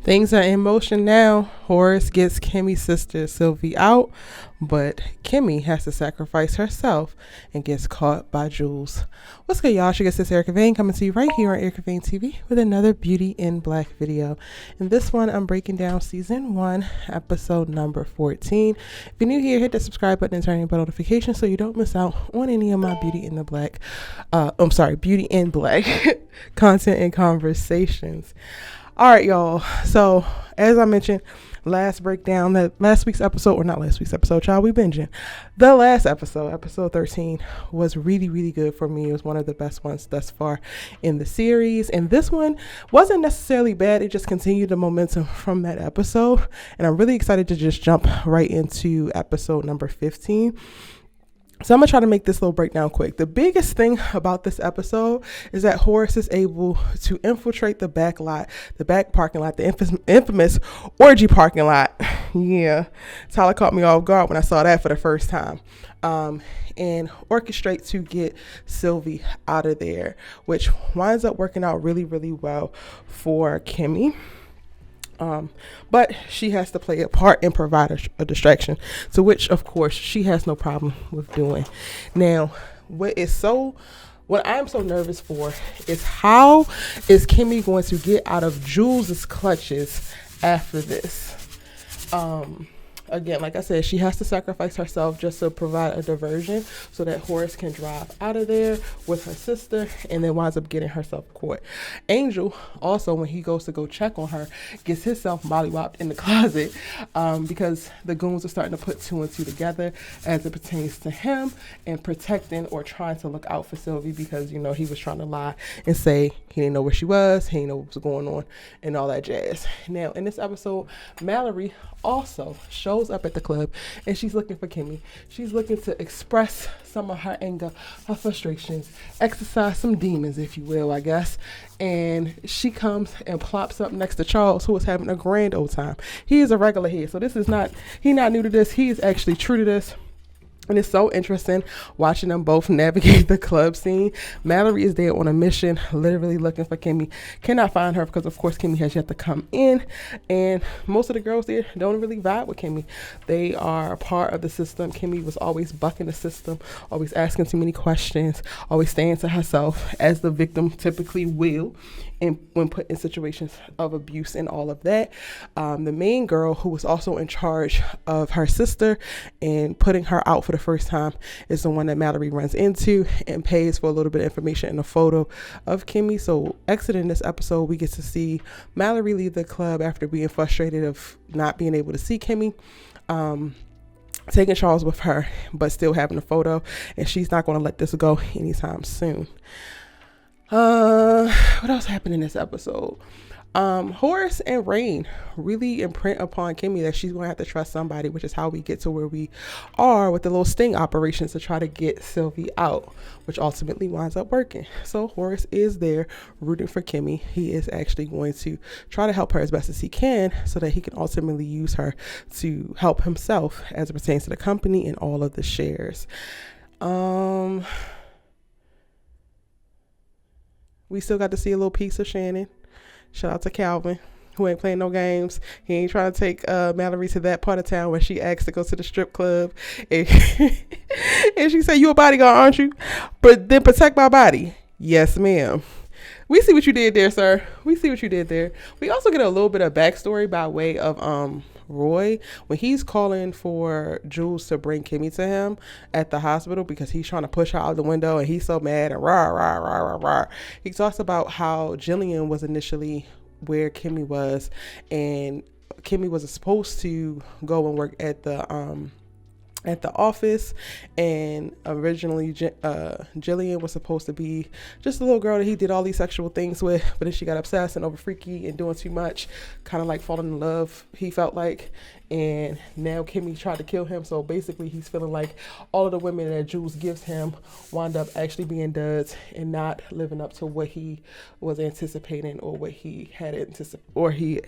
Things are in motion now. Horace gets Kimmie's sister Sylvie out, but Kimmie has to sacrifice herself and gets caught by Jules. What's good, y'all? She gets this Erica Vane coming to you right here on Erica Vane TV with another Beauty in Black video. In this one, I'm breaking down season 1, episode number 14. If you're new here, hit the subscribe button and turn on bell notifications so you don't miss out on any of my Beauty in Black content and conversations. All right, y'all. So as I mentioned, last week's episode, child, we binging. The last episode 13, was really, really good for me. It was one of the best ones thus far in the series. And this one wasn't necessarily bad. It just continued the momentum from that episode. And I'm really excited to just jump right into episode number 15. So I'm going to try to make this little breakdown quick. The biggest thing about this episode is that Horace is able to infiltrate the back parking lot, the infamous orgy parking lot. Yeah, Tyler caught me off guard when I saw that for the first time. And orchestrate to get Sylvie out of there, which winds up working out really, really well for Kimmie. But she has to play a part and provide a distraction, to which of course she has no problem with doing. Now, what I'm so nervous for is how is Kimmie going to get out of Jules's clutches after this? Again, like I said, she has to sacrifice herself just to provide a diversion so that Horace can drive out of there with her sister and then winds up getting herself caught. Angel, also, when he goes to go check on her, gets himself mollywopped in the closet because the goons are starting to put 2 and 2 together as it pertains to him and protecting or trying to look out for Sylvie because, you know, he was trying to lie and say he didn't know where she was, he didn't know what was going on and all that jazz. Now, in this episode, Mallory also shows up at the club and she's looking for Kimmie. She's looking to express some of her anger, her frustrations, exercise some demons, if you will, I guess. And she comes and plops up next to Charles, who is having a grand old time. He is a regular here, so he's not new to this. He is actually true to this. And it's so interesting watching them both navigate the club scene. Mallory is there on a mission, literally looking for Kimmie. Cannot find her because, of course, Kimmie has yet to come in. And most of the girls there don't really vibe with Kimmie. They are a part of the system. Kimmie was always bucking the system, always asking too many questions, always staying to herself, as the victim typically will, and when put in situations of abuse and all of that. The main girl, who was also in charge of her sister and putting her out for the first time, is the one that Mallory runs into and pays for a little bit of information in a photo of Kimmie. So exiting this episode, we get to see Mallory leave the club after being frustrated of not being able to see Kimmie, taking Charles with her, but still having a photo, and she's not going to let this go anytime soon. What else happened in this episode? Horace and Rain really imprint upon Kimmie that she's going to have to trust somebody, which is how we get to where we are with the little sting operations to try to get Sylvie out, which ultimately winds up working. So Horace is there rooting for Kimmie. He is actually going to try to help her as best as he can so that he can ultimately use her to help himself as it pertains to the company and all of the shares. We still got to see a little piece of Shannon. Shout out to Calvin, who ain't playing no games. He ain't trying to take Mallory to that part of town where she asked to go to the strip club. And, and she said, "You a bodyguard, aren't you? But then protect my body." Yes, ma'am. We see what you did there, sir. We see what you did there. We also get a little bit of backstory by way of Roy, when he's calling for Jules to bring Kimmie to him at the hospital because he's trying to push her out the window and he's so mad and rah, rah, rah, rah, rah. He talks about how Gillian was initially where Kimmie was, and Kimmie was supposed to go and work at the office, and originally Gillian was supposed to be just a little girl that he did all these sexual things with, but then she got obsessed and over freaky and doing too much, kind of like falling in love, he felt like, and now Kimmie tried to kill him. So basically he's feeling like all of the women that Jules gives him wound up actually being duds and not living up to what he was anticipating or what he had anticipated or he